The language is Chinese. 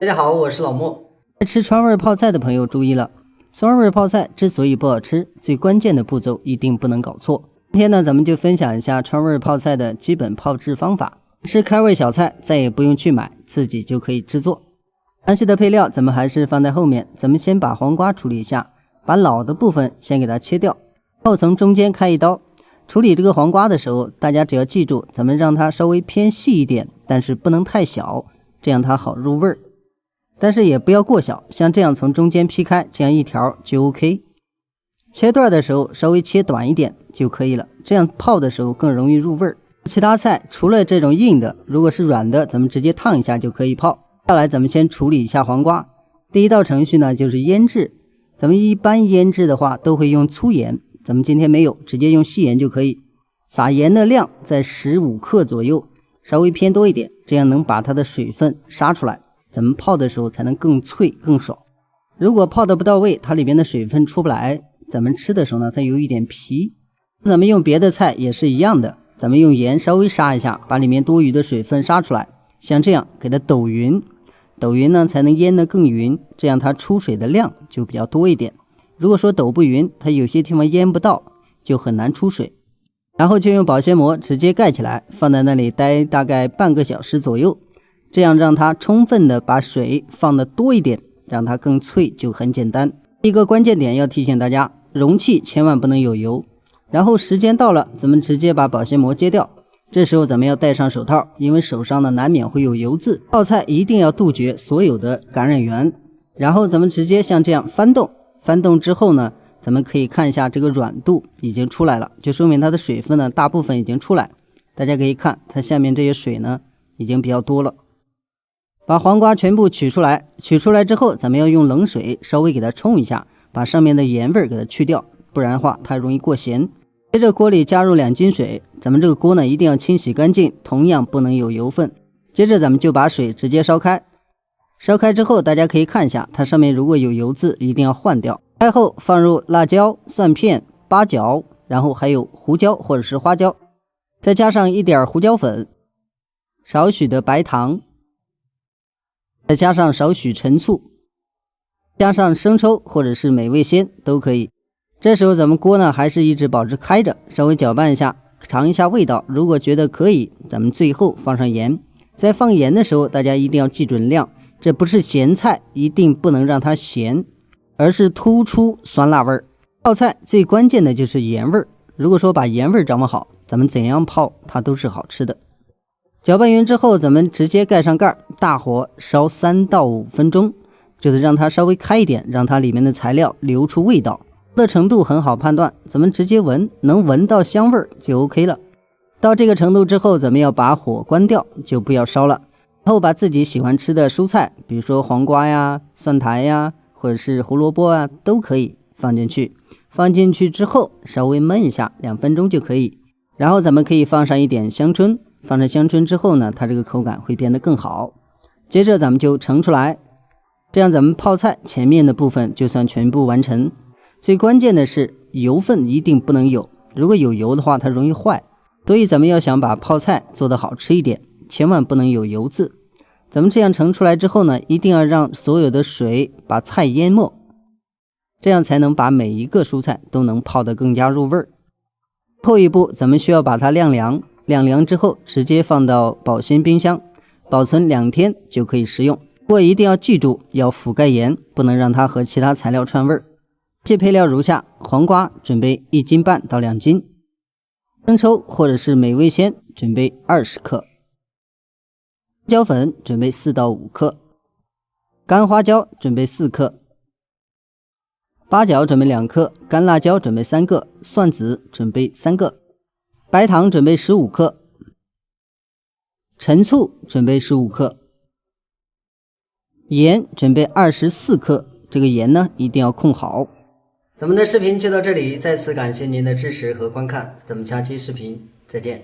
大家好，我是老莫。爱吃川味泡菜的朋友注意了，川味泡菜之所以不好吃，最关键的步骤一定不能搞错。今天呢，咱们就分享一下川味泡菜的基本泡制方法。吃开胃小菜再也不用去买，自己就可以制作。详细的配料咱们还是放在后面，咱们先把黄瓜处理一下，把老的部分先给它切掉，后从中间开一刀。处理这个黄瓜的时候，大家只要记住，咱们让它稍微偏细一点，但是不能太小，这样它好入味儿。但是也不要过小，像这样从中间劈开，这样一条就 OK。切段的时候稍微切短一点就可以了，这样泡的时候更容易入味儿。其他菜除了这种硬的，如果是软的，咱们直接烫一下就可以泡。下来咱们先处理一下黄瓜。第一道程序呢就是腌制，咱们一般腌制的话都会用粗盐，咱们今天没有，直接用细盐就可以。撒盐的量在15克左右，稍微偏多一点，这样能把它的水分杀出来，咱们泡的时候才能更脆更爽。如果泡的不到位，它里面的水分出不来，咱们吃的时候呢它有一点皮。咱们用别的菜也是一样的，咱们用盐稍微杀一下，把里面多余的水分杀出来，像这样给它抖匀，抖匀呢才能腌得更匀，这样它出水的量就比较多一点。如果说抖不匀，它有些地方腌不到，就很难出水。然后就用保鲜膜直接盖起来，放在那里待大概半个小时左右，这样让它充分的把水放得多一点，让它更脆就很简单。一个关键点要提醒大家，容器千万不能有油。然后时间到了，咱们直接把保鲜膜揭掉，这时候咱们要戴上手套，因为手上呢难免会有油渍。泡菜一定要杜绝所有的感染源。然后咱们直接像这样翻动，翻动之后呢，咱们可以看一下这个软度已经出来了，就说明它的水分呢大部分已经出来。大家可以看它下面这些水呢已经比较多了。把黄瓜全部取出来，取出来之后咱们要用冷水稍微给它冲一下，把上面的盐味给它去掉，不然的话它容易过咸。接着锅里加入2斤水，咱们这个锅呢一定要清洗干净，同样不能有油分。接着咱们就把水直接烧开，烧开之后大家可以看一下，它上面如果有油渍一定要换掉。开后放入辣椒、蒜片、八角，然后还有胡椒或者是花椒，再加上一点胡椒粉，少许的白糖，再加上少许陈醋，加上生抽或者是美味鲜都可以。这时候咱们锅呢还是一直保持开着，稍微搅拌一下，尝一下味道，如果觉得可以，咱们最后放上盐。在放盐的时候大家一定要记准量，这不是咸菜，一定不能让它咸，而是突出酸辣味儿。泡菜最关键的就是盐味儿，如果说把盐味儿掌握好，咱们怎样泡它都是好吃的。搅拌匀之后，咱们直接盖上盖，大火烧3到5分钟，就是让它稍微开一点，让它里面的材料流出味道。的程度很好判断，咱们直接闻，能闻到香味儿就 OK 了。到这个程度之后，咱们要把火关掉，就不要烧了。然后把自己喜欢吃的蔬菜，比如说黄瓜呀、蒜苔呀，或者是胡萝卜啊，都可以放进去。放进去之后稍微焖一下，2分钟就可以。然后咱们可以放上一点香椿，放上香椿之后呢，它这个口感会变得更好。接着咱们就盛出来，这样咱们泡菜前面的部分就算全部完成。最关键的是油分一定不能有，如果有油的话它容易坏，所以咱们要想把泡菜做得好吃一点，千万不能有油渍。咱们这样盛出来之后呢，一定要让所有的水把菜淹没，这样才能把每一个蔬菜都能泡得更加入味儿。后一步咱们需要把它晾凉，晾凉之后直接放到保鲜冰箱，保存2天就可以食用。不过一定要记住要覆盖盐，不能让它和其他材料串味儿。这配料如下：黄瓜准备1斤半到2斤，生抽或者是美味鲜准备20克，胡椒粉准备4到5克，干花椒准备4克，八角准备2克，干辣椒准备3个，蒜子准备3个，白糖准备15克，陈醋准备15克，盐准备24克，这个盐呢一定要控好。咱们的视频就到这里，再次感谢您的支持和观看，咱们下期视频再见。